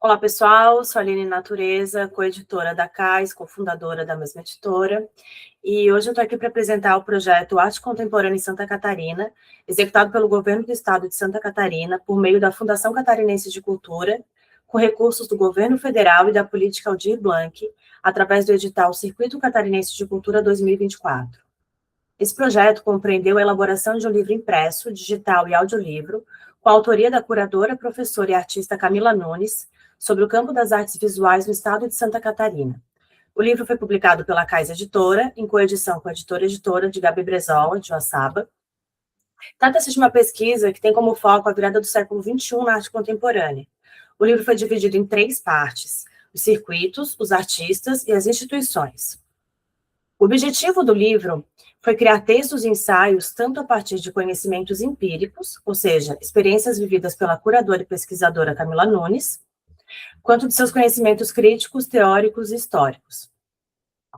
Olá, pessoal. Sou a Aline Natureza, coeditora da CAIS, cofundadora da mesma editora. E hoje eu estou aqui para apresentar o projeto Arte Contemporânea em Santa Catarina, executado pelo Governo do Estado de Santa Catarina, por meio da Fundação Catarinense de Cultura, com recursos do Governo Federal e da Política Aldir Blanc, através do edital Circuito Catarinense de Cultura 2024. Esse projeto compreendeu a elaboração de um livro impresso, digital e audiolivro, com a autoria da curadora, professora e artista Camila Nunes, sobre o campo das artes visuais no estado de Santa Catarina. O livro foi publicado pela CAIS Editora, em coedição com a editora de Gabi Brezola, de Joaçaba. Trata-se de uma pesquisa que tem como foco a virada do século XXI na arte contemporânea. O livro foi dividido em 3 partes: os circuitos, os artistas e as instituições. O objetivo do livro foi criar textos e ensaios tanto a partir de conhecimentos empíricos, ou seja, experiências vividas pela curadora e pesquisadora Camila Nunes, quanto de seus conhecimentos críticos, teóricos e históricos.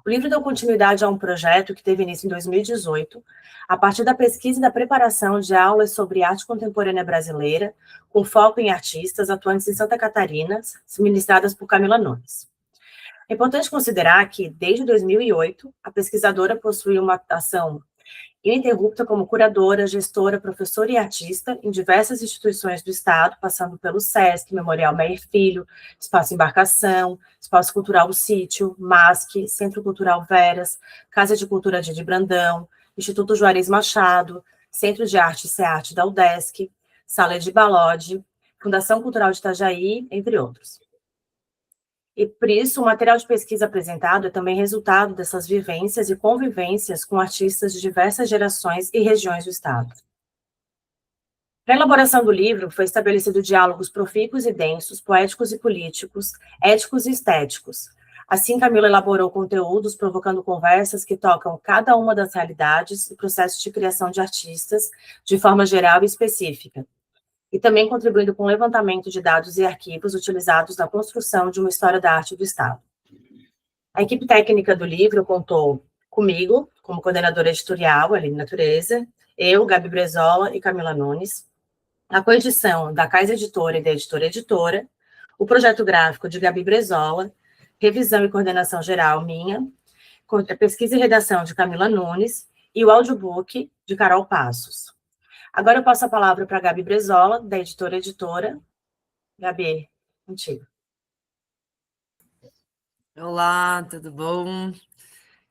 O livro deu continuidade a um projeto que teve início em 2018, a partir da pesquisa e da preparação de aulas sobre arte contemporânea brasileira, com foco em artistas atuantes em Santa Catarina, ministradas por Camila Nunes. É importante considerar que, desde 2008, a pesquisadora possui uma ação ininterrupta como curadora, gestora, professora e artista em diversas instituições do Estado, passando pelo SESC, Memorial Meyer Filho, Espaço Embarcação, Espaço Cultural O Sítio, MASC, Centro Cultural Veras, Casa de Cultura Didi Brandão, Instituto Juarez Machado, Centro de Arte e Cearte da UDESC, Sala de Balode, Fundação Cultural de Itajaí, entre outros. E, por isso, o material de pesquisa apresentado é também resultado dessas vivências e convivências com artistas de diversas gerações e regiões do Estado. Para a elaboração do livro, foi estabelecido diálogos profícuos e densos, poéticos e políticos, éticos e estéticos. Assim, Camila elaborou conteúdos provocando conversas que tocam cada uma das realidades e processos de criação de artistas, de forma geral e específica, e também contribuindo com o levantamento de dados e arquivos utilizados na construção de uma história da arte do Estado. A equipe técnica do livro contou comigo, como coordenadora editorial, Aline Natureza, eu, Gabi Brezola e Camila Nunes, a coedição da CAIS Editora e da Editora, o projeto gráfico de Gabi Brezola, revisão e coordenação geral minha, pesquisa e redação de Camila Nunes e o audiobook de Carol Passos. Agora eu passo a palavra para a Gabi Brezola, da Editora. Gabi, contigo. Olá, tudo bom?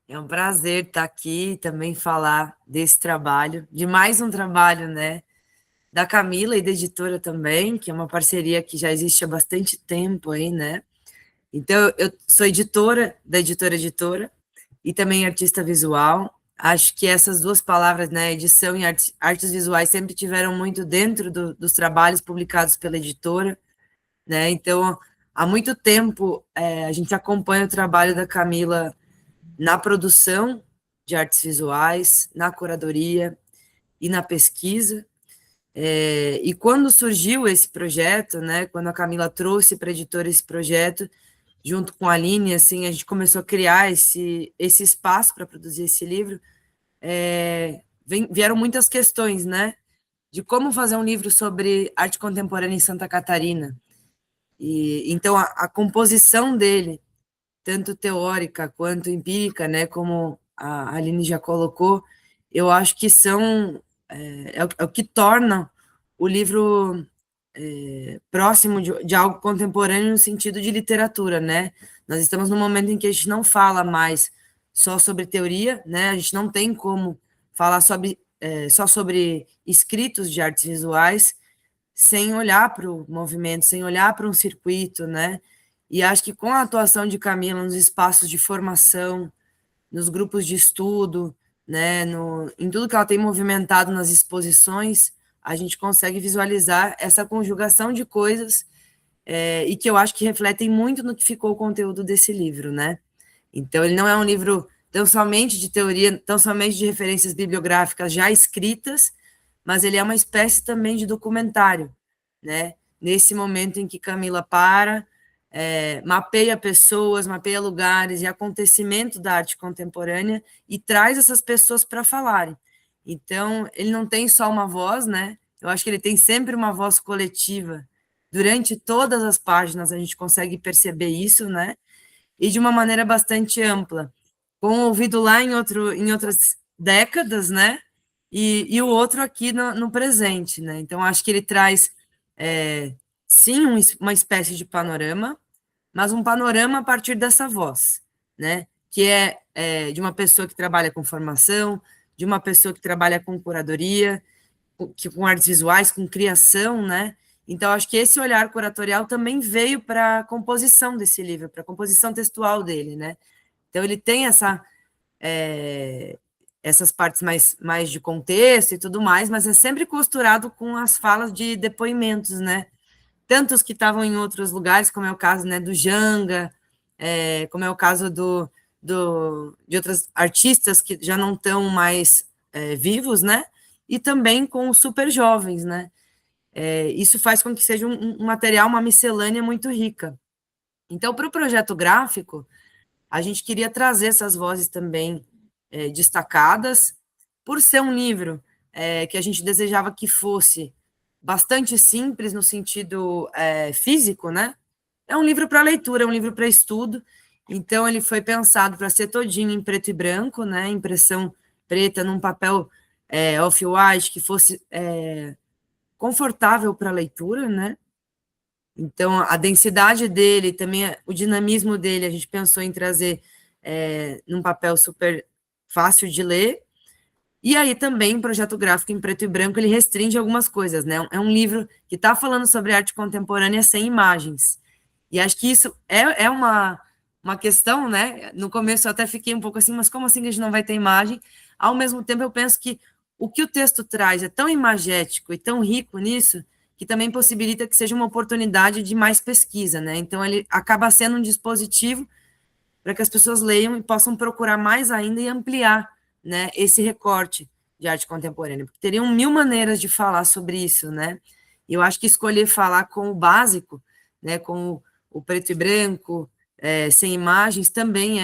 É um prazer estar aqui e também falar desse trabalho, de mais um trabalho, né, da Camila e da editora também, que é uma parceria que já existe há bastante tempo aí, né? Então, eu sou editora da Editora e também artista visual. Acho que essas duas palavras, né, edição e artes visuais, sempre tiveram muito dentro dos trabalhos publicados pela editora, né? Então, há muito tempo a gente acompanha o trabalho da Camila na produção de artes visuais, na curadoria e na pesquisa. E quando surgiu esse projeto, né, quando a Camila trouxe para a editora esse projeto, junto com a Aline, assim, a gente começou a criar esse espaço para produzir esse livro, vieram muitas questões, né, de como fazer um livro sobre arte contemporânea em Santa Catarina. E então a composição dele, tanto teórica quanto empírica, né, como a Aline já colocou, eu acho que é o que torna o livro próximo de algo contemporâneo no sentido de literatura, né? Nós estamos num momento em que a gente não fala mais só sobre teoria, né? A gente não tem como falar só sobre escritos de artes visuais sem olhar para o movimento, sem olhar para um circuito, né? E acho que com a atuação de Camila nos espaços de formação, nos grupos de estudo, né, em tudo que ela tem movimentado nas exposições, a gente consegue visualizar essa conjugação de coisas e que eu acho que refletem muito no que ficou o conteúdo desse livro, né? Então, ele não é um livro tão somente de teoria, tão somente de referências bibliográficas já escritas, mas ele é uma espécie também de documentário, né? Nesse momento em que Camila mapeia pessoas, mapeia lugares e acontecimento da arte contemporânea e traz essas pessoas para falarem. Então, ele não tem só uma voz, né? Eu acho que ele tem sempre uma voz coletiva durante todas as páginas a gente consegue perceber isso, né? E de uma maneira bastante ampla, com o ouvido lá em outras décadas, né? E o outro aqui no presente, né? Então, acho que ele traz, sim, uma espécie de panorama, mas um panorama a partir dessa voz, né? Que é de uma pessoa que trabalha com formação, de uma pessoa que trabalha com curadoria, com artes visuais, com criação, né? Então, acho que esse olhar curatorial também veio para a composição desse livro, para a composição textual dele, né? Então, ele tem essas partes mais de contexto e tudo mais, mas é sempre costurado com as falas de depoimentos, né? Tantos que estavam em outros lugares, como é o caso, né, do Janga, como é o caso de outros artistas que já não estão mais vivos, né? E também com os super jovens, né? Isso faz com que seja um material, uma miscelânea muito rica. Então, para o projeto gráfico, a gente queria trazer essas vozes também destacadas, por ser um livro que a gente desejava que fosse bastante simples no sentido físico, né? É um livro para leitura, é um livro para estudo, então ele foi pensado para ser todinho em preto e branco, né? Impressão preta num papel off-white que fosse confortável para a leitura, né? Então, a densidade dele, também o dinamismo dele, a gente pensou em trazer num papel super fácil de ler. E aí também, o projeto gráfico em preto e branco, ele restringe algumas coisas, né? É um livro que está falando sobre arte contemporânea sem imagens. E acho que isso é uma questão, né? No começo eu até fiquei um pouco assim, mas como assim que a gente não vai ter imagem? Ao mesmo tempo, eu penso que o que o texto traz é tão imagético e tão rico nisso, que também possibilita que seja uma oportunidade de mais pesquisa, né? Então, ele acaba sendo um dispositivo para que as pessoas leiam e possam procurar mais ainda e ampliar, né, esse recorte de arte contemporânea, porque teriam 1000 maneiras de falar sobre isso, né? E eu acho que escolher falar com o básico, né, com o preto e branco, sem imagens, também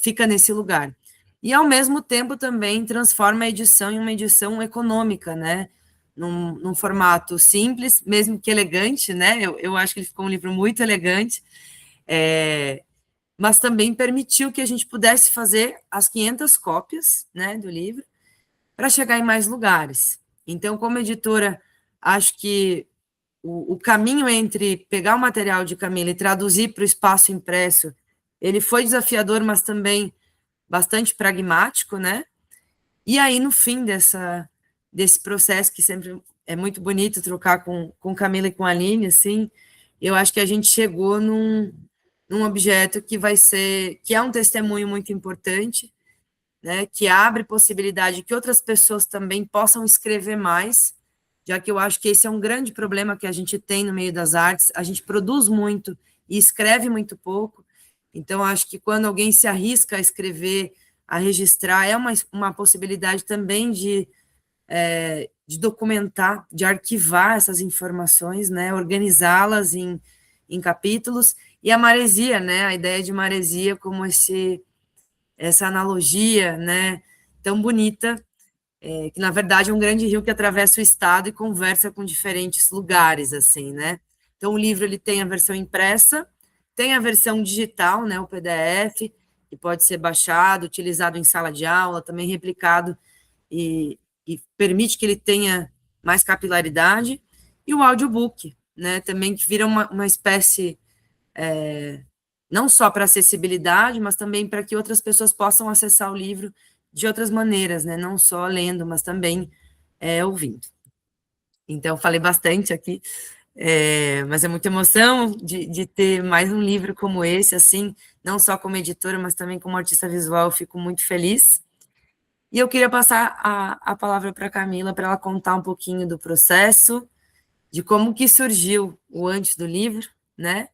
fica nesse lugar. E, ao mesmo tempo, também transforma a edição em uma edição econômica, né? Num formato simples, mesmo que elegante, né? Eu acho que ele ficou um livro muito elegante, mas também permitiu que a gente pudesse fazer as 500 cópias, né, do livro, para chegar em mais lugares. Então, como editora, acho que o caminho entre pegar o material de Camila e traduzir para o espaço impresso, ele foi desafiador, mas também bastante pragmático, né? E aí, no fim desse processo, que sempre é muito bonito trocar com Camila e com a Aline, assim, eu acho que a gente chegou num objeto que é um testemunho muito importante, né, que abre possibilidade que outras pessoas também possam escrever mais, já que eu acho que esse é um grande problema que a gente tem no meio das artes, a gente produz muito e escreve muito pouco, então acho que quando alguém se arrisca a escrever, a registrar, é uma possibilidade também de documentar, de arquivar essas informações, né, organizá-las em capítulos, e a maresia, né, a ideia de maresia como essa analogia, né, tão bonita, que na verdade é um grande rio que atravessa o estado e conversa com diferentes lugares, assim, né. Então o livro ele tem a versão impressa, tem a versão digital, né, o PDF, que pode ser baixado, utilizado em sala de aula, também replicado e permite que ele tenha mais capilaridade, e o audiobook, né, também que vira uma espécie, não só para acessibilidade, mas também para que outras pessoas possam acessar o livro de outras maneiras, né, não só lendo, mas também ouvindo. Então, falei bastante aqui, mas é muita emoção de ter mais um livro como esse, assim, não só como editora, mas também como artista visual, eu fico muito feliz. E eu queria passar a palavra para a Camila, para ela contar um pouquinho do processo, de como que surgiu o antes do livro, né?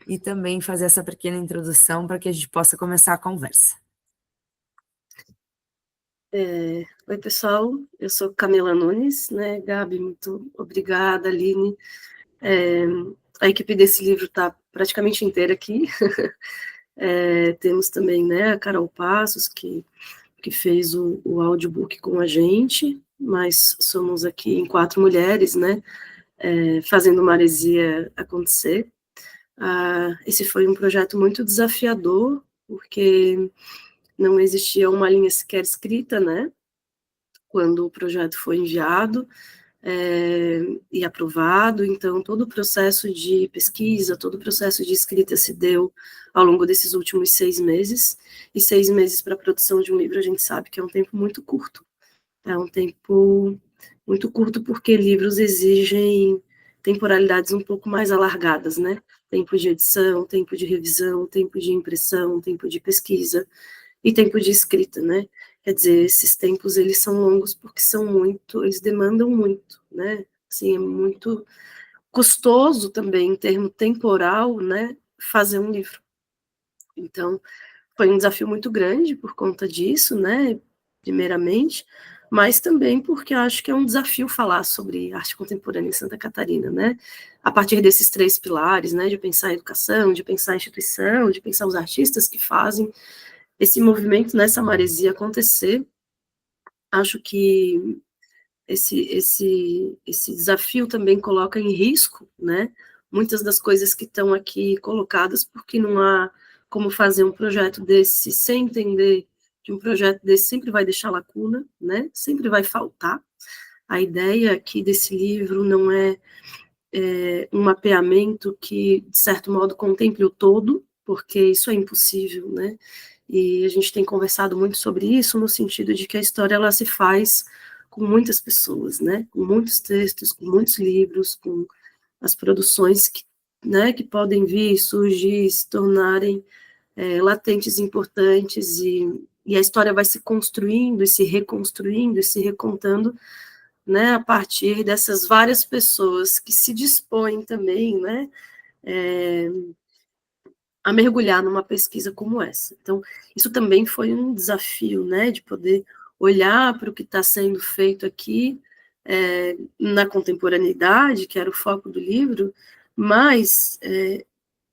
E também fazer essa pequena introdução para que a gente possa começar a conversa. Oi, pessoal, eu sou Camila Nunes, né? Gabi, muito obrigada, Aline. A equipe desse livro está praticamente inteira aqui. Temos também, né, a Carol Passos, que fez o audiobook com a gente, mas somos aqui em 4 mulheres, né? fazendo Maresia acontecer. Esse foi um projeto muito desafiador, porque não existia uma linha sequer escrita, né, quando o projeto foi enviado e aprovado. Então, todo o processo de pesquisa, todo o processo de escrita se deu ao longo desses últimos 6 meses, e 6 meses para a produção de um livro, a gente sabe que é um tempo muito curto. É um tempo muito curto porque livros exigem temporalidades um pouco mais alargadas, né? Tempo de edição, tempo de revisão, tempo de impressão, tempo de pesquisa e tempo de escrita, né? Quer dizer, esses tempos, eles são longos porque eles demandam muito, né? Assim, é muito custoso também, em termo temporal, né? Fazer um livro. Então, foi um desafio muito grande por conta disso, né? Primeiramente, mas também porque eu acho que é um desafio falar sobre arte contemporânea em Santa Catarina, né? A partir desses 3 pilares, né? De pensar a educação, de pensar a instituição, de pensar os artistas que fazem esse movimento nessa maresia acontecer. Acho que esse desafio também coloca em risco, né, muitas das coisas que estão aqui colocadas, porque não há como fazer um projeto desse sem entender que um projeto desse sempre vai deixar lacuna, né, sempre vai faltar. A ideia aqui desse livro não é um mapeamento que, de certo modo, contemple o todo, porque isso é impossível, né, e a gente tem conversado muito sobre isso, no sentido de que a história, ela se faz com muitas pessoas, né, com muitos textos, com muitos livros, com as produções que, né, que podem vir, surgir, se tornarem latentes, importantes, e a história vai se construindo, e se reconstruindo, e se recontando, né, a partir dessas várias pessoas que se dispõem também, né, a mergulhar numa pesquisa como essa. Então, isso também foi um desafio, né, de poder olhar para o que está sendo feito aqui na contemporaneidade, que era o foco do livro, mas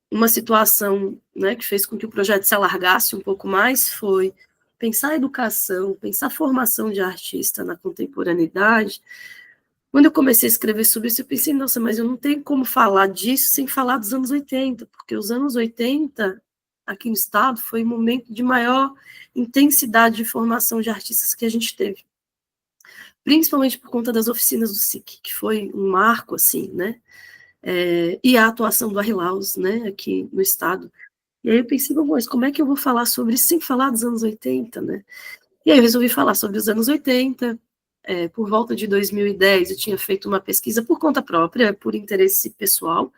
uma situação, né, que fez com que o projeto se alargasse um pouco mais foi pensar a educação, pensar a formação de artista na contemporaneidade. Quando eu comecei a escrever sobre isso, eu pensei, nossa, mas eu não tenho como falar disso sem falar dos anos 80, porque os anos 80, aqui no estado, foi o momento de maior intensidade de formação de artistas que a gente teve. Principalmente por conta das oficinas do SIC, que foi um marco, assim, né? E a atuação do Arrilaus, né, aqui no estado. E aí eu pensei, bom, mas como é que eu vou falar sobre isso sem falar dos anos 80, né? E aí eu resolvi falar sobre os anos 80, por volta de 2010 eu tinha feito uma pesquisa por conta própria, por interesse pessoal,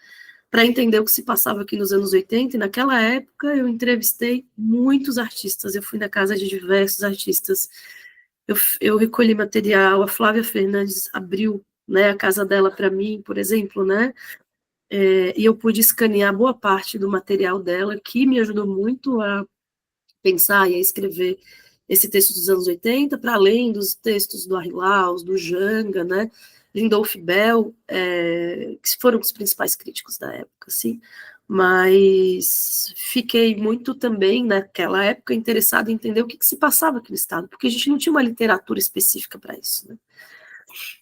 para entender o que se passava aqui nos anos 80, e naquela época eu entrevistei muitos artistas, eu fui na casa de diversos artistas, eu recolhi material, a Flávia Fernandes abriu, né, a casa dela para mim, por exemplo, né, e eu pude escanear boa parte do material dela, que me ajudou muito a pensar e a escrever esse texto dos anos 80, para além dos textos do Arrilaus, do Janga, né, Lindolf Bell, que foram os principais críticos da época, assim, mas fiquei muito também, naquela época, interessada em entender o que se passava aqui no estado, porque a gente não tinha uma literatura específica para isso, né.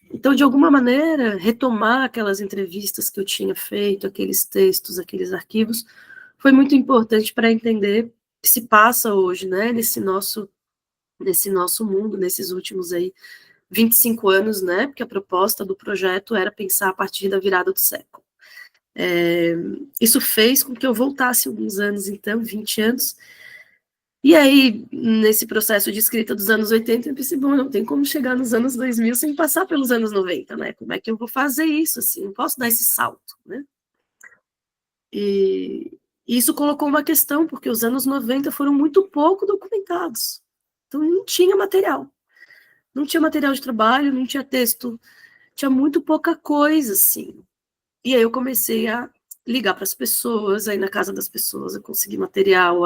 Então, de alguma maneira, retomar aquelas entrevistas que eu tinha feito, aqueles textos, aqueles arquivos, foi muito importante para entender o que se passa hoje, né, nesse nosso mundo, nesses últimos aí 25 anos, né, porque a proposta do projeto era pensar a partir da virada do século. Isso fez com que eu voltasse alguns anos, então, 20 anos, e aí, nesse processo de escrita dos anos 80, eu pensei, bom, não tem como chegar nos anos 2000 sem passar pelos anos 90, né? Como é que eu vou fazer isso, assim? Não posso dar esse salto, né? E isso colocou uma questão, porque os anos 90 foram muito pouco documentados. Então, não tinha material. Não tinha material de trabalho, não tinha texto, tinha muito pouca coisa, assim. E aí eu comecei a ligar para as pessoas, aí na casa das pessoas eu consegui material,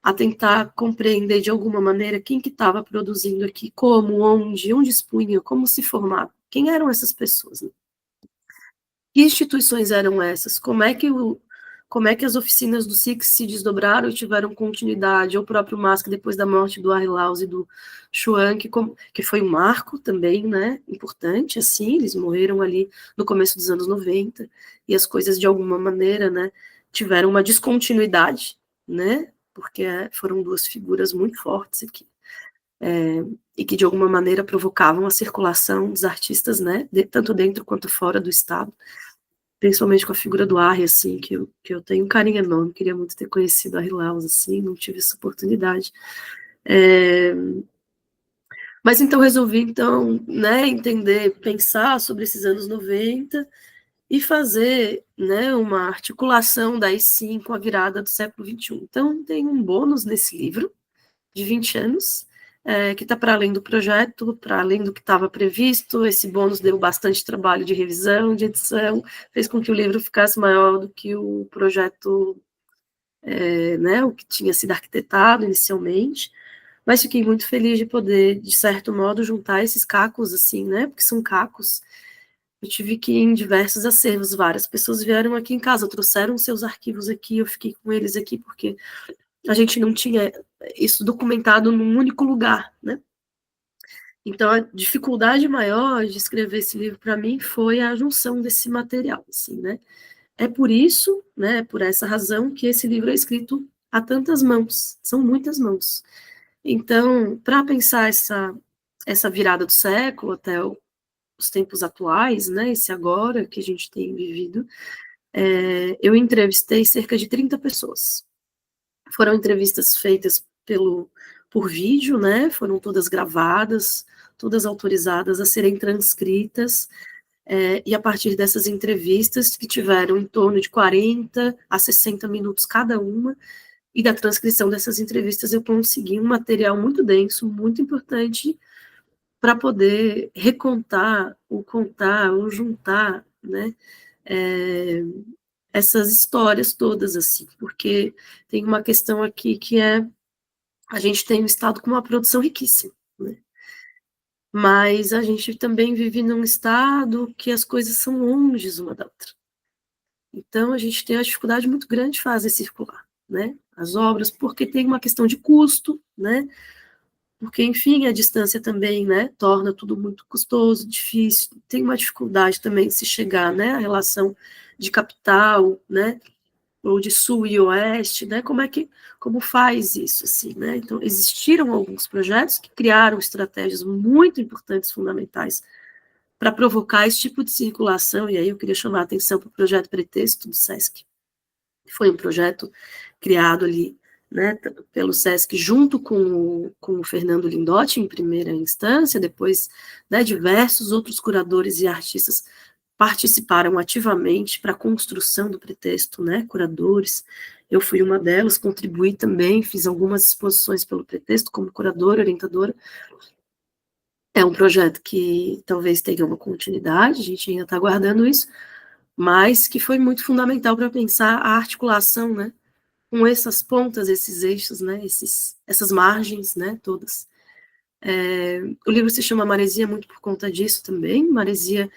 a tentar compreender de alguma maneira quem que estava produzindo aqui, como, onde expunha, como se formava, quem eram essas pessoas, né? Que instituições eram essas, como é que como é que as oficinas do SIC se desdobraram e tiveram continuidade, ou o próprio MASC depois da morte do Arlaus e do Chuan, que foi um marco também, né, importante, assim, eles morreram ali no começo dos anos 90, e as coisas, de alguma maneira, né, tiveram uma descontinuidade, né, porque foram duas figuras muito fortes aqui, e que, de alguma maneira, provocavam a circulação dos artistas, né, tanto dentro quanto fora do Estado, principalmente com a figura do Arre, assim, que eu tenho um carinho enorme, queria muito ter conhecido a Arlaus, assim, não tive essa oportunidade. Mas então resolvi, então, né, entender, pensar sobre esses anos 90 e fazer, né, uma articulação daí sim com a virada do século XXI. Então tem um bônus nesse livro, de 20 anos, que está para além do projeto, para além do que estava previsto. Esse bônus deu bastante trabalho de revisão, de edição, fez com que o livro ficasse maior do que o projeto, né, o que tinha sido arquitetado inicialmente, mas fiquei muito feliz de poder, de certo modo, juntar esses cacos, assim, né, porque são cacos. Eu tive que ir em diversos acervos, várias pessoas vieram aqui em casa, trouxeram seus arquivos aqui, eu fiquei com eles aqui, porque a gente não tinha isso documentado num único lugar, né? Então, a dificuldade maior de escrever esse livro para mim foi a junção desse material, assim, né? É por isso, né, por essa razão, que esse livro é escrito a tantas mãos, são muitas mãos. Então, para pensar essa virada do século até os tempos atuais, né, esse agora que a gente tem vivido, eu entrevistei cerca de 30 pessoas. Foram entrevistas feitas por vídeo, né, foram todas gravadas, todas autorizadas a serem transcritas, e a partir dessas entrevistas, que tiveram em torno de 40 a 60 minutos cada uma, e da transcrição dessas entrevistas eu consegui um material muito denso, muito importante, para poder recontar, ou contar, ou juntar, né, essas histórias todas, assim, porque tem uma questão aqui que a gente tem um estado com uma produção riquíssima, né, mas a gente também vive num estado que as coisas são longes uma da outra. Então, a gente tem uma dificuldade muito grande de fazer circular, né, as obras, porque tem uma questão de custo, né, porque, enfim, a distância também, né, torna tudo muito custoso, difícil, tem uma dificuldade também de se chegar, né, a relação de capital, né, ou de sul e oeste, né, como faz isso, assim, né, então existiram alguns projetos que criaram estratégias muito importantes, fundamentais, para provocar esse tipo de circulação, e aí eu queria chamar a atenção para o projeto Pretexto do SESC, que foi um projeto criado ali, né, pelo SESC, junto com o Fernando Lindotti, em primeira instância, depois, né, diversos outros curadores e artistas participaram ativamente para a construção do pretexto, né, curadores, eu fui uma delas, contribuí também, fiz algumas exposições pelo pretexto, como curadora, orientadora. É um projeto que talvez tenha uma continuidade, a gente ainda está aguardando isso, mas que foi muito fundamental para pensar a articulação, né, com essas pontas, esses eixos, né, essas margens, né, todas. O livro se chama Maresia muito por conta disso também, Maresia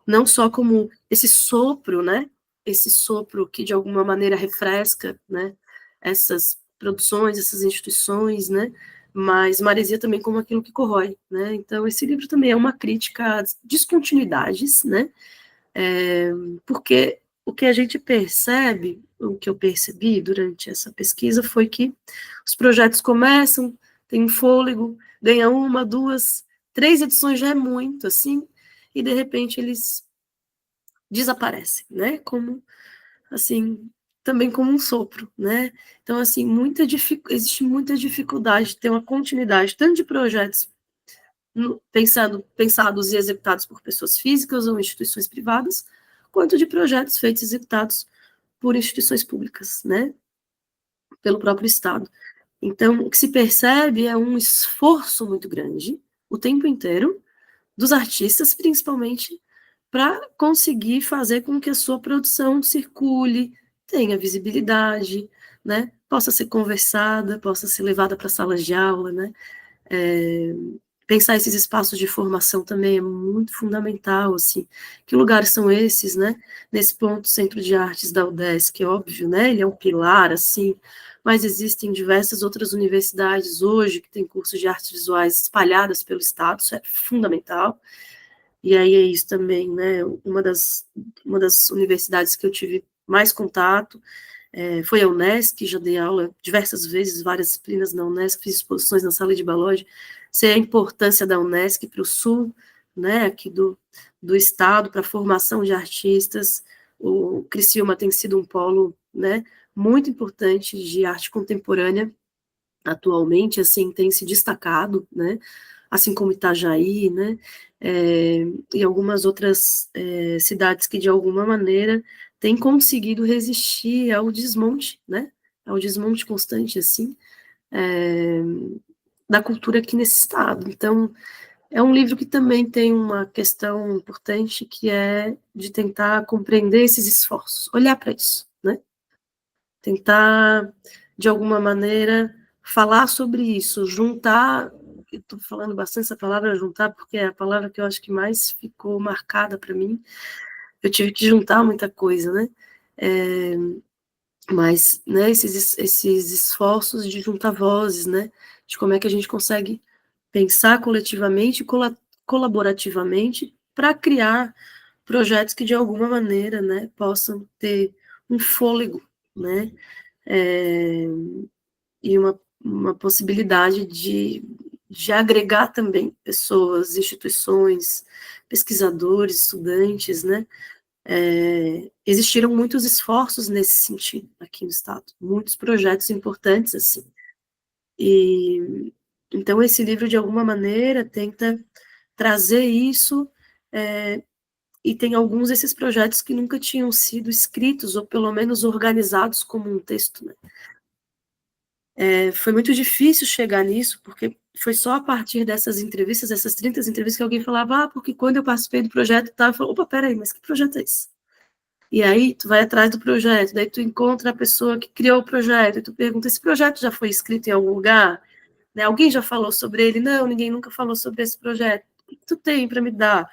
não só como esse sopro, né, esse sopro que de alguma maneira refresca, né, essas produções, essas instituições, né, mas Maresia também como aquilo que corrói, né, então esse livro também é uma crítica às descontinuidades, né, porque o que a gente percebe, o que eu percebi durante essa pesquisa foi que os projetos começam, tem um fôlego, ganha uma, duas, 3 edições já é muito, assim, e de repente eles desaparecem, né, como, assim, também como um sopro, né, então, assim, existe muita dificuldade de ter uma continuidade, tanto de projetos pensados e executados por pessoas físicas ou instituições privadas, quanto de projetos feitos e executados por instituições públicas, né, pelo próprio Estado. Então, o que se percebe é um esforço muito grande, o tempo inteiro, dos artistas, principalmente, para conseguir fazer com que a sua produção circule, tenha visibilidade, né, possa ser conversada, possa ser levada para salas de aula, né, pensar esses espaços de formação também é muito fundamental, assim. Que lugares são esses, né? Nesse ponto, Centro de Artes da UDESC, é óbvio, né? Ele é um pilar, assim, mas existem diversas outras universidades hoje que têm cursos de artes visuais espalhadas pelo estado, isso é fundamental. E aí é isso também, né? Uma das universidades que eu tive mais contato foi a Unesc, já dei aula diversas vezes, várias disciplinas na Unesc, fiz exposições na Sala de Balode, sei a importância da Unesc para o sul, né, aqui do estado, para a formação de artistas. O Criciúma tem sido um polo, né, muito importante de arte contemporânea, atualmente, assim, tem se destacado, né, assim como Itajaí, né, e algumas outras cidades que, de alguma maneira, têm conseguido resistir ao desmonte, né, ao desmonte constante, assim, da cultura aqui nesse estado. Então, é um livro que também tem uma questão importante, que é de tentar compreender esses esforços, olhar para isso, né, tentar, de alguma maneira, falar sobre isso, juntar, estou falando bastante essa palavra juntar, porque é a palavra que eu acho que mais ficou marcada para mim, eu tive que juntar muita coisa, né, mas, né, esses esforços de juntar vozes, né, de como é que a gente consegue pensar coletivamente e colaborativamente para criar projetos que, de alguma maneira, né, possam ter um fôlego, né, e uma possibilidade de agregar também pessoas, instituições, pesquisadores, estudantes, né. Existiram muitos esforços nesse sentido aqui no estado, muitos projetos importantes, assim. E então esse livro, de alguma maneira, tenta trazer isso, e tem alguns desses projetos que nunca tinham sido escritos, ou pelo menos organizados como um texto, né. Foi muito difícil chegar nisso, porque foi só a partir dessas entrevistas, essas 30 entrevistas, que alguém falava, porque quando eu participei do projeto, eu falei, opa, peraí, mas que projeto é esse? E aí tu vai atrás do projeto, daí tu encontra a pessoa que criou o projeto, e tu pergunta, esse projeto já foi escrito em algum lugar? Né? Alguém já falou sobre ele? Não, ninguém nunca falou sobre esse projeto. O que tu tem para me dar?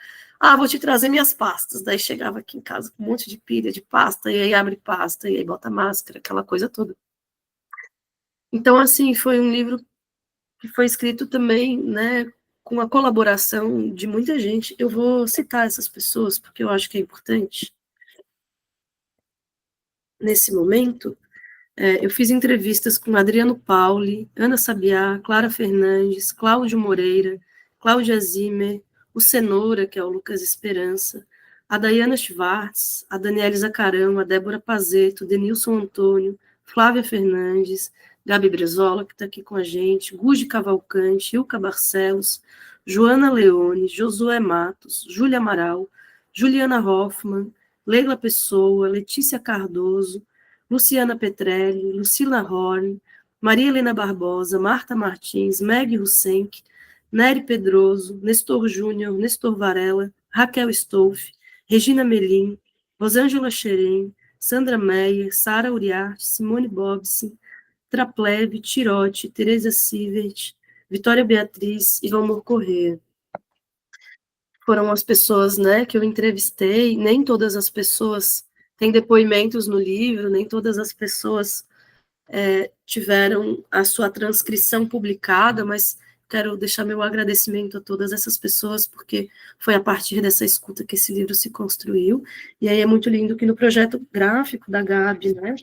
Vou te trazer minhas pastas. Daí chegava aqui em casa com um monte de pilha de pasta, e aí abre pasta, e aí bota máscara, aquela coisa toda. Então, assim, foi um livro que foi escrito também, né, com a colaboração de muita gente. Eu vou citar essas pessoas, porque eu acho que é importante. Nesse momento, eu fiz entrevistas com Adriano Pauli, Ana Sabiá, Clara Fernandes, Cláudio Moreira, Cláudia Zimmer, o Cenoura, que é o Lucas Esperança, a Dayana Schwartz, a Daniela Zacarão, a Débora Pazeto, Denilson Antônio, Flávia Fernandes, Gabi Brezola, que está aqui com a gente, Gugi Cavalcante, Ilka Barcelos, Joana Leone, Josué Matos, Júlia Amaral, Juliana Hoffmann, Leila Pessoa, Letícia Cardoso, Luciana Petrelli, Lucila Horn, Maria Helena Barbosa, Marta Martins, Meg Hussenk, Nery Pedroso, Nestor Júnior, Nestor Varela, Raquel Stolf, Regina Melim, Rosângela Xerém, Sandra Meyer, Sara Uriarte, Simone Bobson, Trapleve, Tirote, Teresa Sivert, Vitória Beatriz e Valmor Corrêa. Foram as pessoas, né, que eu entrevistei. Nem todas as pessoas têm depoimentos no livro, nem todas as pessoas tiveram a sua transcrição publicada, mas quero deixar meu agradecimento a todas essas pessoas, porque foi a partir dessa escuta que esse livro se construiu. E aí é muito lindo que no projeto gráfico da Gabi, né,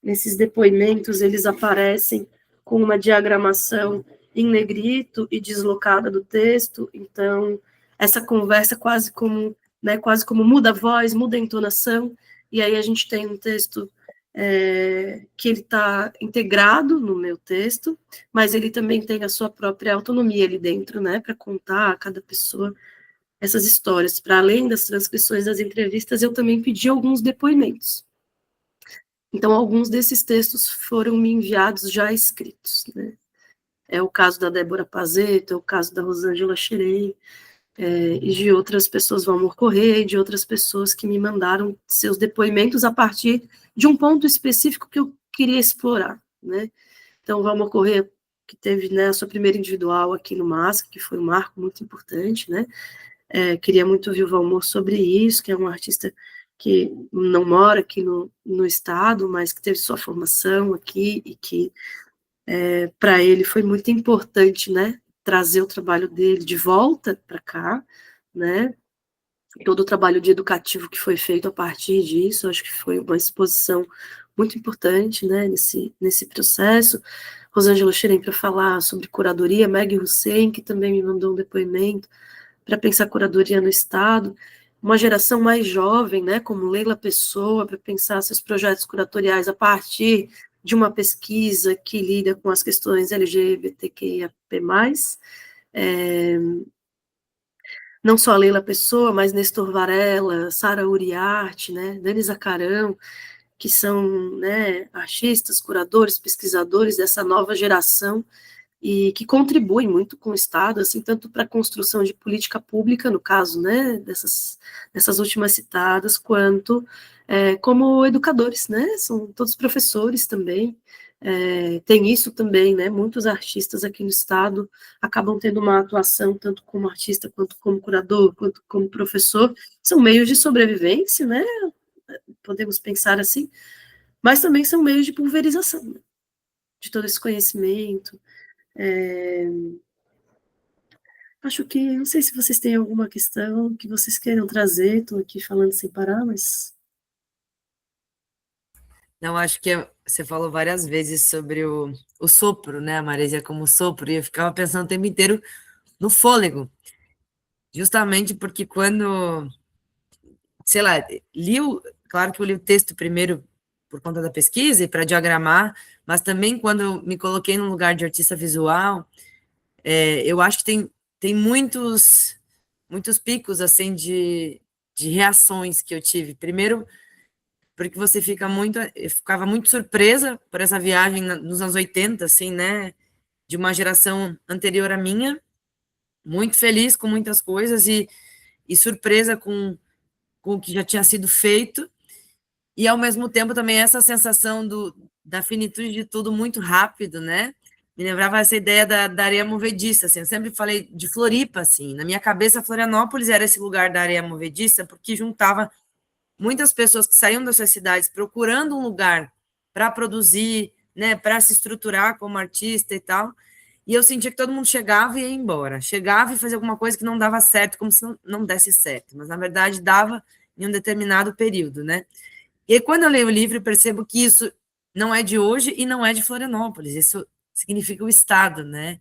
nesses depoimentos, eles aparecem com uma diagramação em negrito e deslocada do texto. Então, essa conversa quase como muda a voz, muda a entonação, e aí a gente tem um texto que ele está integrado no meu texto, mas ele também tem a sua própria autonomia ali dentro, né, para contar a cada pessoa essas histórias. Para além das transcrições das entrevistas, eu também pedi alguns depoimentos. Então, alguns desses textos foram me enviados já escritos, né. É o caso da Débora Pazeto, é o caso da Rosângela Xerém, e de outras pessoas, Valmor Corrêa, e de outras pessoas que me mandaram seus depoimentos a partir de um ponto específico que eu queria explorar, né. Então, Valmor Corrêa que teve, né, a sua primeira individual aqui no MASP, que foi um marco muito importante, né? Queria muito ouvir o Valmor sobre isso, que é um artista que não mora aqui no estado, mas que teve sua formação aqui e que, para ele, foi muito importante, né, trazer o trabalho dele de volta para cá, né? Todo o trabalho de educativo que foi feito a partir disso, acho que foi uma exposição muito importante, né, nesse processo. Rosângela Xerém para falar sobre curadoria, Meg Hussein, que também me mandou um depoimento para pensar curadoria no Estado, uma geração mais jovem, né, como Leila Pessoa, para pensar seus projetos curatoriais a partir de uma pesquisa que lida com as questões LGBTQIAP+, não só a Leila Pessoa, mas Nestor Varela, Sara Uriarte, né, Dani Zacarão, que são, né, artistas, curadores, pesquisadores dessa nova geração e que contribuem muito com o Estado, assim, tanto para a construção de política pública, no caso, né, dessas últimas citadas, quanto como educadores, né, são todos professores também, tem isso também, né, muitos artistas aqui no Estado acabam tendo uma atuação tanto como artista, quanto como curador, quanto como professor, são meios de sobrevivência, né, podemos pensar assim, mas também são meios de pulverização, né, de todo esse conhecimento. Acho que, não sei se vocês têm alguma questão que vocês queiram trazer, estou aqui falando sem parar, mas... Não, acho que você falou várias vezes sobre o sopro, né, a maresia como sopro, e eu ficava pensando o tempo inteiro no fôlego, justamente porque quando, sei lá, claro que eu li o texto primeiro por conta da pesquisa e para diagramar, mas também quando eu me coloquei no lugar de artista visual, eu acho que tem muitos picos, assim, de reações que eu tive. Primeiro, porque eu ficava muito surpresa por essa viagem nos anos 80, assim, né, de uma geração anterior à minha, muito feliz com muitas coisas e surpresa com o que já tinha sido feito, e ao mesmo tempo também essa sensação da finitude de tudo muito rápido, né? Me lembrava essa ideia da areia movediça, assim, eu sempre falei de Floripa, assim, na minha cabeça Florianópolis era esse lugar da areia movediça, porque juntava muitas pessoas que saíam das suas cidades procurando um lugar para produzir, né, para se estruturar como artista e tal, e eu sentia que todo mundo chegava e ia embora, chegava e fazia alguma coisa que não dava certo, como se não desse certo, mas na verdade dava em um determinado período, né? E aí, quando eu leio o livro, eu percebo que isso não é de hoje e não é de Florianópolis, isso significa o Estado, né?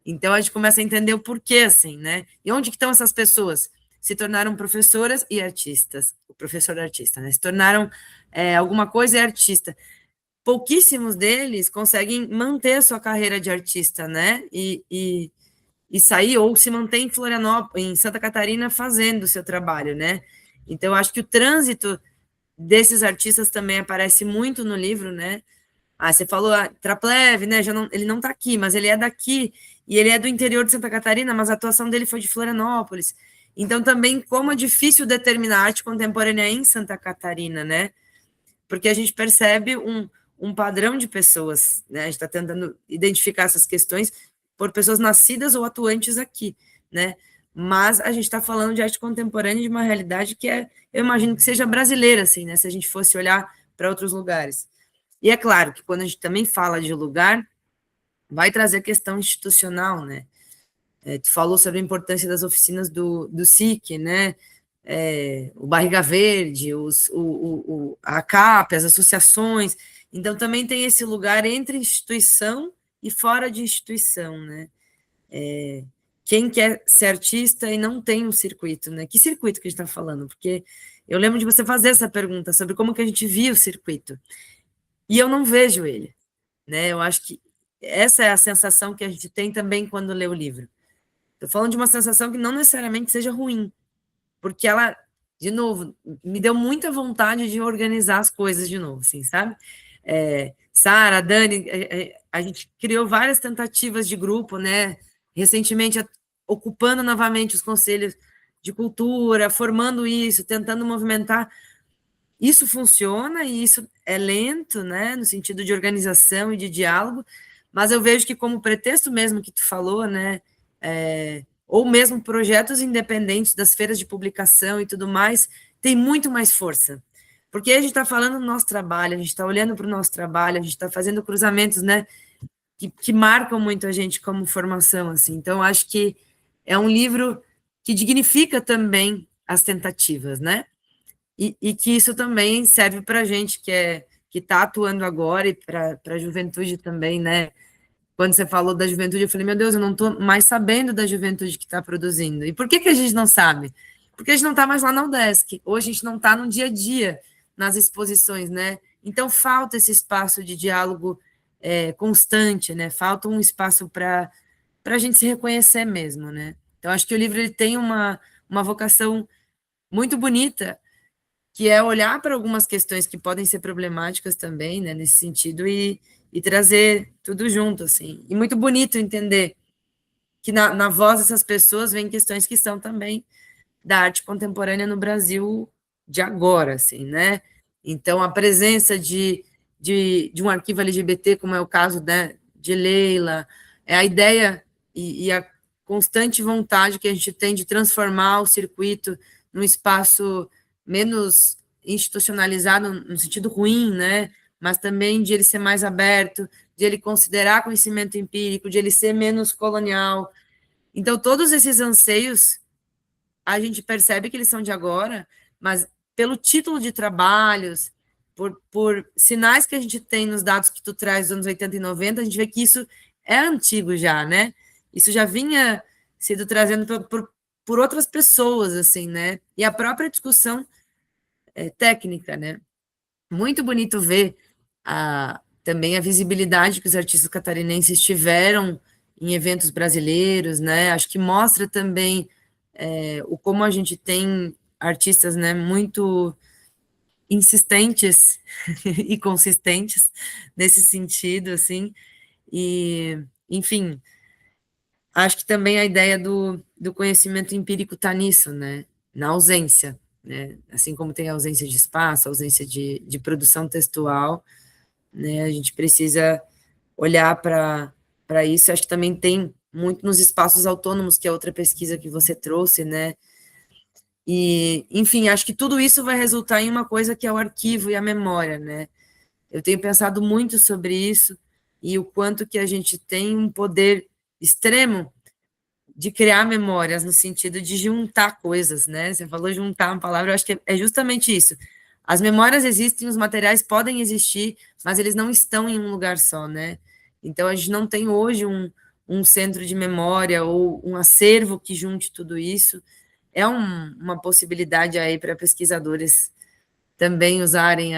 Então, a gente começa a entender o porquê, assim, né? E onde que estão essas pessoas? Se tornaram professoras e artistas, o professor e artista, né? Se tornaram alguma coisa e artista. Pouquíssimos deles conseguem manter a sua carreira de artista, né? E sair ou se manter em Florianópolis, em Santa Catarina, fazendo o seu trabalho, né? Então, eu acho que o trânsito desses artistas também aparece muito no livro, né? Você falou Traplev, né? Ele não está aqui, mas ele é daqui, e ele é do interior de Santa Catarina, mas a atuação dele foi de Florianópolis. Então, também, como é difícil determinar arte contemporânea em Santa Catarina, né? Porque a gente percebe um padrão de pessoas, né? A gente está tentando identificar essas questões por pessoas nascidas ou atuantes aqui, né? Mas a gente está falando de arte contemporânea de uma realidade que eu imagino que seja brasileira, assim, né? Se a gente fosse olhar para outros lugares. E é claro que quando a gente também fala de lugar, vai trazer a questão institucional, né? Tu falou sobre a importância das oficinas do SIC, né? O Barriga Verde, a CAP, as associações. Então, também tem esse lugar entre instituição e fora de instituição, né? Quem quer ser artista e não tem um circuito, né? Que circuito que a gente está falando? Porque eu lembro de você fazer essa pergunta sobre como que a gente via o circuito. E eu não vejo ele, né? Eu acho que essa é a sensação que a gente tem também quando lê o livro. Estou falando de uma sensação que não necessariamente seja ruim, porque ela, de novo, me deu muita vontade de organizar as coisas de novo, assim, sabe? Sara, Dani, a gente criou várias tentativas de grupo, né? Recentemente, ocupando novamente os conselhos de cultura, formando isso, tentando movimentar. Isso funciona e isso é lento, né, no sentido de organização e de diálogo, mas eu vejo que como pretexto mesmo que tu falou, né, ou mesmo projetos independentes das feiras de publicação e tudo mais, tem muito mais força. Porque a gente está falando do nosso trabalho, a gente está olhando para o nosso trabalho, a gente está fazendo cruzamentos, né, que marcam muito a gente como formação, assim. Então, acho que é um livro que dignifica também as tentativas, né? E que isso também serve para a gente que está atuando agora e para a juventude também, né? Quando você falou da juventude, eu falei, meu Deus, eu não estou mais sabendo da juventude que está produzindo. E por que a gente não sabe? Porque a gente não está mais lá na UDESC, ou a gente não está no dia a dia, nas exposições, né? Então, falta esse espaço de diálogo constante, né? Falta um espaço para a gente se reconhecer mesmo, né? Então, acho que o livro ele tem uma vocação muito bonita, que é olhar para algumas questões que podem ser problemáticas também, né, nesse sentido, e trazer tudo junto, assim. E muito bonito entender que na voz dessas pessoas vem questões que são também da arte contemporânea no Brasil de agora, assim, né? Então, a presença de um arquivo LGBT, como é o caso, né, de Leila, é a ideia e a constante vontade que a gente tem de transformar o circuito num espaço menos institucionalizado, no sentido ruim, né? Mas também de ele ser mais aberto, de ele considerar conhecimento empírico, de ele ser menos colonial. Então, todos esses anseios a gente percebe que eles são de agora, mas pelo título de trabalhos, por sinais que a gente tem nos dados que tu traz dos anos 80 e 90, a gente vê que isso é antigo já, né? Isso já vinha sido trazendo por outras pessoas, assim, né? E a própria discussão técnica, né? Muito bonito ver também a visibilidade que os artistas catarinenses tiveram em eventos brasileiros, né? Acho que mostra também o como a gente tem artistas, né, muito insistentes e consistentes nesse sentido, assim, e, enfim, acho que também a ideia do conhecimento empírico está nisso, né, na ausência, né, assim como tem a ausência de espaço, a ausência de produção textual, né, a gente precisa olhar para isso, acho que também tem muito nos espaços autônomos, que é outra pesquisa que você trouxe, né, e, enfim, acho que tudo isso vai resultar em uma coisa que é o arquivo e a memória, né? Eu tenho pensado muito sobre isso e o quanto que a gente tem um poder extremo de criar memórias, no sentido de juntar coisas, né? Você falou juntar uma palavra, eu acho que é justamente isso. As memórias existem, os materiais podem existir, mas eles não estão em um lugar só, né? Então, a gente não tem hoje um centro de memória ou um acervo que junte tudo isso. É uma possibilidade aí para pesquisadores também usarem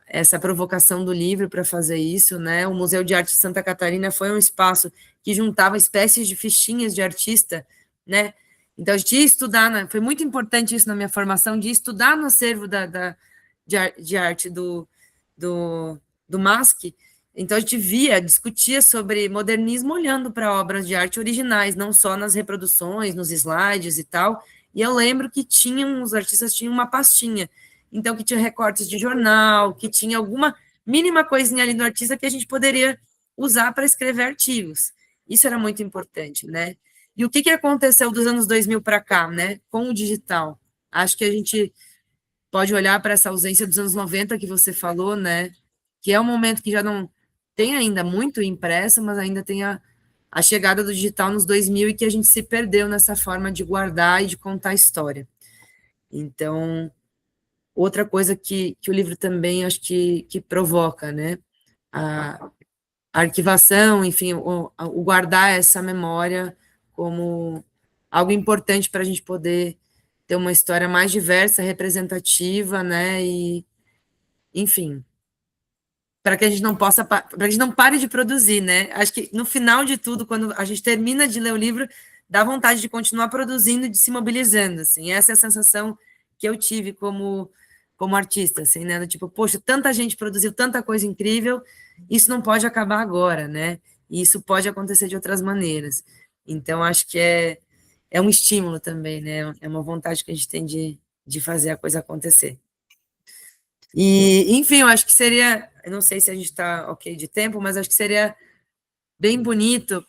essa provocação do livro para fazer isso, né? O Museu de Arte de Santa Catarina foi um espaço que juntava espécies de fichinhas de artista, né? Então, a gente ia estudar, foi muito importante isso na minha formação, de estudar no acervo de arte do MASC. Então, a gente discutia sobre modernismo olhando para obras de arte originais, não só nas reproduções, nos slides e tal. E eu lembro que os artistas tinham uma pastinha, então que tinha recortes de jornal, que tinha alguma mínima coisinha ali do artista que a gente poderia usar para escrever artigos. Isso era muito importante, né? E o que aconteceu dos anos 2000 para cá, né, com o digital? Acho que a gente pode olhar para essa ausência dos anos 90 que você falou, né, que é um momento que já não tem ainda muito impresso, mas ainda tem a chegada do digital nos 2000 e que a gente se perdeu nessa forma de guardar e de contar a história. Então, outra coisa que o livro também acho que provoca, né, a arquivação, enfim, o guardar essa memória como algo importante para a gente poder ter uma história mais diversa, representativa, né, e, enfim, para que a gente não possa, para que a gente não pare de produzir, né? Acho que no final de tudo, quando a gente termina de ler o livro, dá vontade de continuar produzindo, de se mobilizando, assim. Essa é a sensação que eu tive como artista, assim, né? Tipo, poxa, tanta gente produziu tanta coisa incrível, isso não pode acabar agora, né? E isso pode acontecer de outras maneiras. Então, acho que é um estímulo também, né? É uma vontade que a gente tem de fazer a coisa acontecer. E, enfim, eu acho que seria, eu não sei se a gente está ok de tempo, mas acho que seria bem bonito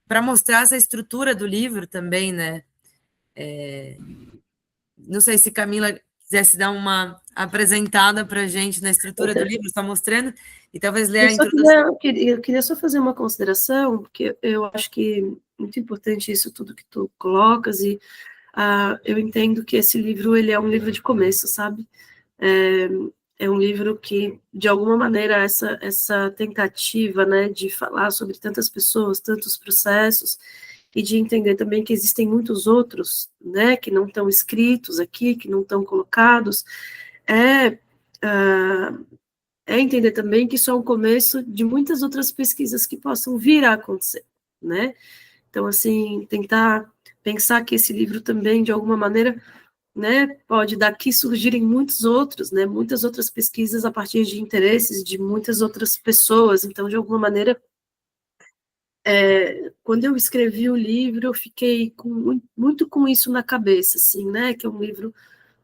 para mostrar essa estrutura do livro também, né? Não sei se Camila quisesse dar uma apresentada para a gente na estrutura do livro, está mostrando, e talvez ler a introdução. Eu queria só fazer uma consideração, porque eu acho que é muito importante isso tudo que tu colocas, e eu entendo que esse livro, ele é um livro de começo, sabe? É um livro que, de alguma maneira, essa tentativa, né, de falar sobre tantas pessoas, tantos processos, e de entender também que existem muitos outros, né, que não estão escritos aqui, que não estão colocados, é entender também que isso é um começo de muitas outras pesquisas que possam vir a acontecer, né? Então, assim, tentar pensar que esse livro também, de alguma maneira, né, pode daqui surgirem muitos outros, né, muitas outras pesquisas a partir de interesses de muitas outras pessoas. Então, de alguma maneira, quando eu escrevi o livro, eu fiquei muito com isso na cabeça, assim, né, que é um livro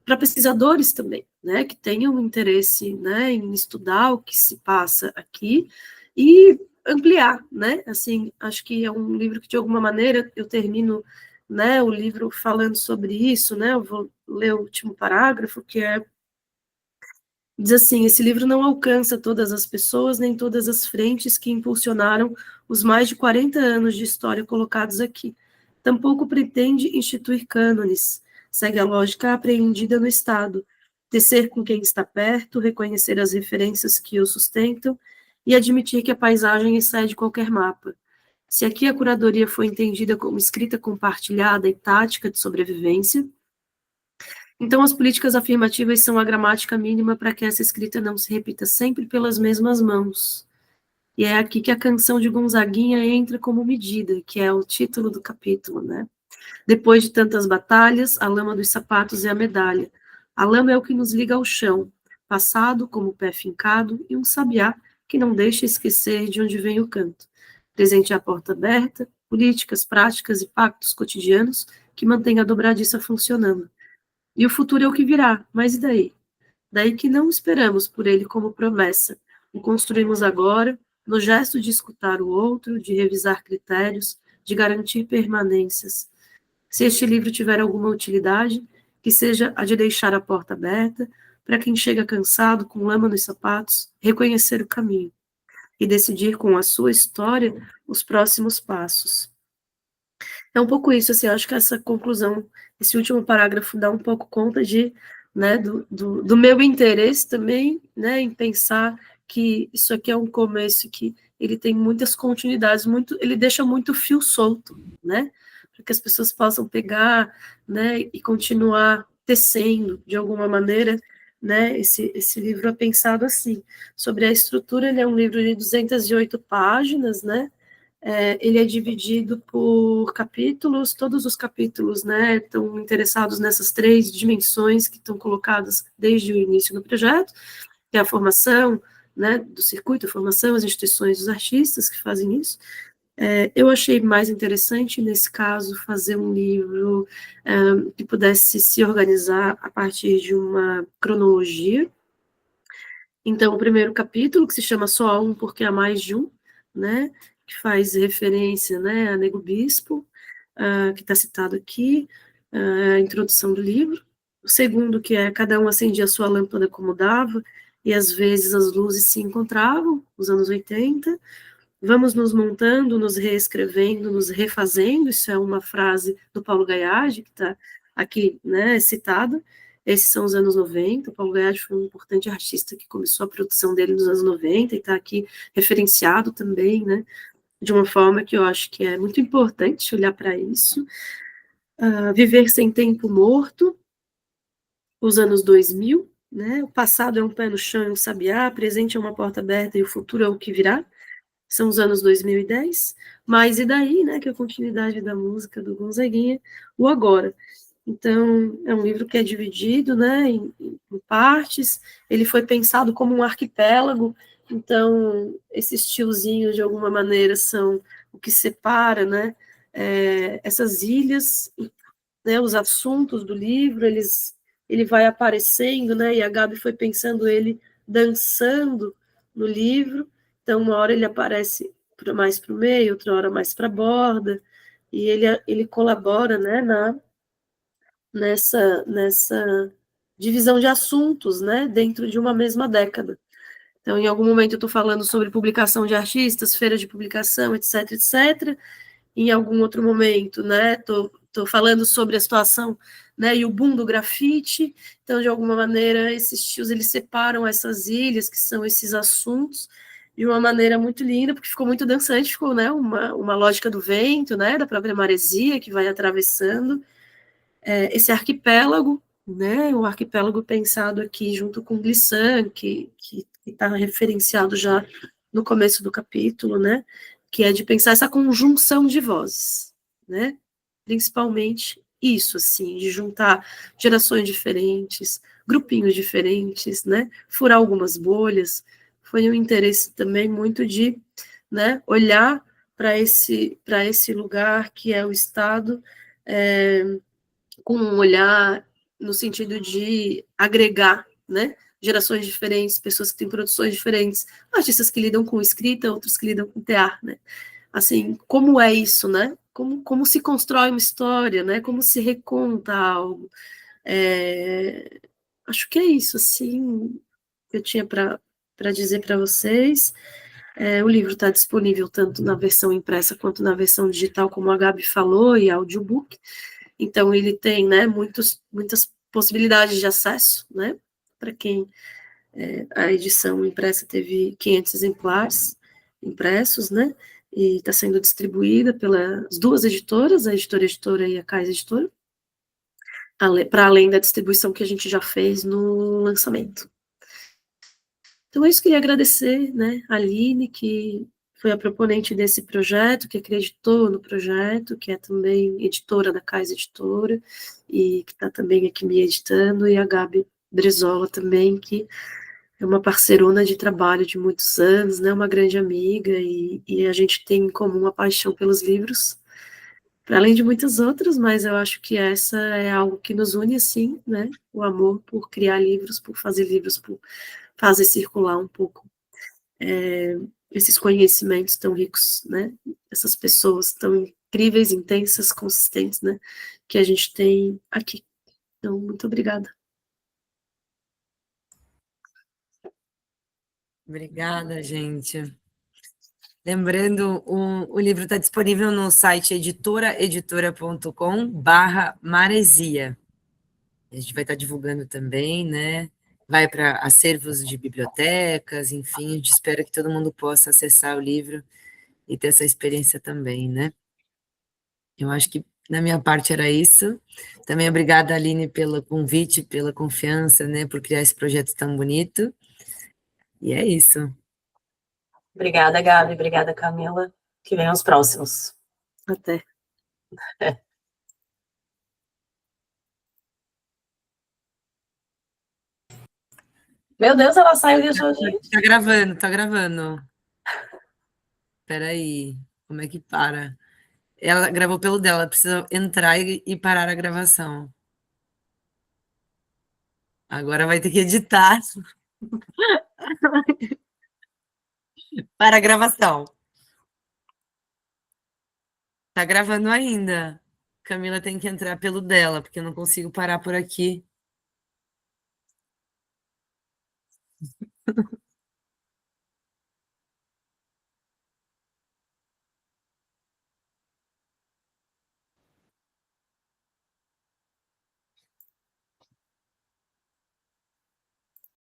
para pesquisadores também, né, que tenham interesse, né, em estudar o que se passa aqui e ampliar, né, assim, acho que é um livro que, de alguma maneira, eu termino, né, o livro falando sobre isso, né, eu vou ler o último parágrafo, que diz assim: esse livro não alcança todas as pessoas, nem todas as frentes que impulsionaram os mais de 40 anos de história colocados aqui. Tampouco pretende instituir cânones. Segue a lógica apreendida no Estado. Tecer com quem está perto, reconhecer as referências que o sustentam e admitir que a paisagem excede qualquer mapa. Se aqui a curadoria foi entendida como escrita compartilhada e tática de sobrevivência, então, as políticas afirmativas são a gramática mínima para que essa escrita não se repita sempre pelas mesmas mãos. E é aqui que a canção de Gonzaguinha entra como medida, que é o título do capítulo, né? Depois de tantas batalhas, a lama dos sapatos é a medalha. A lama é o que nos liga ao chão, passado como o pé fincado e um sabiá que não deixa esquecer de onde vem o canto. Presente é a porta aberta, políticas, práticas e pactos cotidianos que mantêm a dobradiça funcionando. E o futuro é o que virá, mas e daí? Daí que não esperamos por ele como promessa, o construímos agora, no gesto de escutar o outro, de revisar critérios, de garantir permanências. Se este livro tiver alguma utilidade, que seja a de deixar a porta aberta, para quem chega cansado, com lama nos sapatos, reconhecer o caminho e decidir com a sua história os próximos passos. É um pouco isso, assim, eu acho que essa conclusão, esse último parágrafo dá um pouco conta de, né, do meu interesse também, né, em pensar que isso aqui é um começo que ele tem muitas continuidades, ele deixa muito fio solto, né, para que as pessoas possam pegar, né, e continuar tecendo, de alguma maneira, né, esse livro é pensado assim. Sobre a estrutura, ele é um livro de 208 páginas, né, ele é dividido por capítulos, todos os capítulos, né, estão interessados nessas 3 dimensões que estão colocadas desde o início do projeto, que é a formação, né, do circuito, a formação, as instituições dos artistas que fazem isso. Eu achei mais interessante, nesse caso, fazer um livro que pudesse se organizar a partir de uma cronologia. Então, o primeiro capítulo, que se chama Só Um, porque há mais de um, né, que faz referência, né, a Nego Bispo, que está citado aqui, a introdução do livro. O segundo, que é Cada um acendia a sua lâmpada como dava, e às vezes as luzes se encontravam, os anos 80. Vamos nos montando, nos reescrevendo, nos refazendo, isso é uma frase do Paulo Gaiardi, que está aqui, né, citada. Esses são os anos 90, o Paulo Gaiardi foi um importante artista que começou a produção dele nos anos 90 e está aqui referenciado também, né, de uma forma que eu acho que é muito importante olhar para isso. Viver sem tempo morto, os anos 2000, né, o passado é um pé no chão e um sabiá, presente é uma porta aberta e o futuro é o que virá, são os anos 2010, mas e daí, né, que é a continuidade da música do Gonzaguinha, o agora. Então, é um livro que é dividido, né, em partes, ele foi pensado como um arquipélago, então, esses tiozinhos, de alguma maneira, são o que separa, né, essas ilhas, né, os assuntos do livro, ele vai aparecendo, né, e a Gabi foi pensando ele dançando no livro, então uma hora ele aparece mais para o meio, outra hora mais para a borda, e ele colabora, né, nessa divisão de assuntos, né, dentro de uma mesma década. Então, em algum momento eu estou falando sobre publicação de artistas, feira de publicação, etc, etc. Em algum outro momento, né, tô falando sobre a situação, né, e o boom do grafite. Então, de alguma maneira, esses tios, eles separam essas ilhas, que são esses assuntos, de uma maneira muito linda, porque ficou muito dançante, ficou, né, uma lógica do vento, né, da própria maresia, que vai atravessando esse arquipélago, né, o arquipélago pensado aqui junto com Glissant, que está referenciado já no começo do capítulo, né, que é de pensar essa conjunção de vozes, né, principalmente isso, assim, de juntar gerações diferentes, grupinhos diferentes, né, furar algumas bolhas, foi um interesse também muito de, né, olhar para esse lugar que é o Estado, com um olhar no sentido de agregar, né, gerações diferentes, pessoas que têm produções diferentes, artistas que lidam com escrita, outros que lidam com teatro, né, assim, como é isso, né, como se constrói uma história, né, como se reconta algo, acho que é isso, assim, que eu tinha para dizer para vocês. O livro está disponível tanto na versão impressa quanto na versão digital, como a Gabi falou, e audiobook. Então, ele tem, né, muitas possibilidades de acesso, né, para quem a edição impressa teve 500 exemplares impressos, né, e está sendo distribuída pelas duas editoras, a Editora e a Cais Editora, para além da distribuição que a gente já fez no lançamento. Então, é isso, queria agradecer, né, a Aline, que foi a proponente desse projeto, que acreditou no projeto, que é também editora da Cais Editora, e que está também aqui me editando, e a Gabi Brizola também, que é uma parceirona de trabalho de muitos anos, né, uma grande amiga, e a gente tem em comum a paixão pelos livros, para além de muitas outras, mas eu acho que essa é algo que nos une, assim, né, o amor por criar livros, por fazer livros, por fazer circular um pouco esses conhecimentos tão ricos, né? Essas pessoas tão incríveis, intensas, consistentes, né? Que a gente tem aqui. Então, muito obrigada. Obrigada, gente. Lembrando, o livro está disponível no site editoraeditora.com/maresia. A gente vai estar divulgando também, né? Vai para acervos de bibliotecas, enfim, a gente espera que todo mundo possa acessar o livro e ter essa experiência também, né? Eu acho que da minha parte era isso. Também obrigada, Aline, pelo convite, pela confiança, né, por criar esse projeto tão bonito. E é isso. Obrigada, Gabi. Obrigada, Camila. Que venham os próximos. Até. Meu Deus, ela saiu e deixou a gente. Tá gravando, tá gravando. Espera aí, como é que para? Ela gravou pelo dela, precisa entrar e parar a gravação. Agora vai ter que editar. Para a gravação. Tá gravando ainda. Camila tem que entrar pelo dela, porque eu não consigo parar por aqui.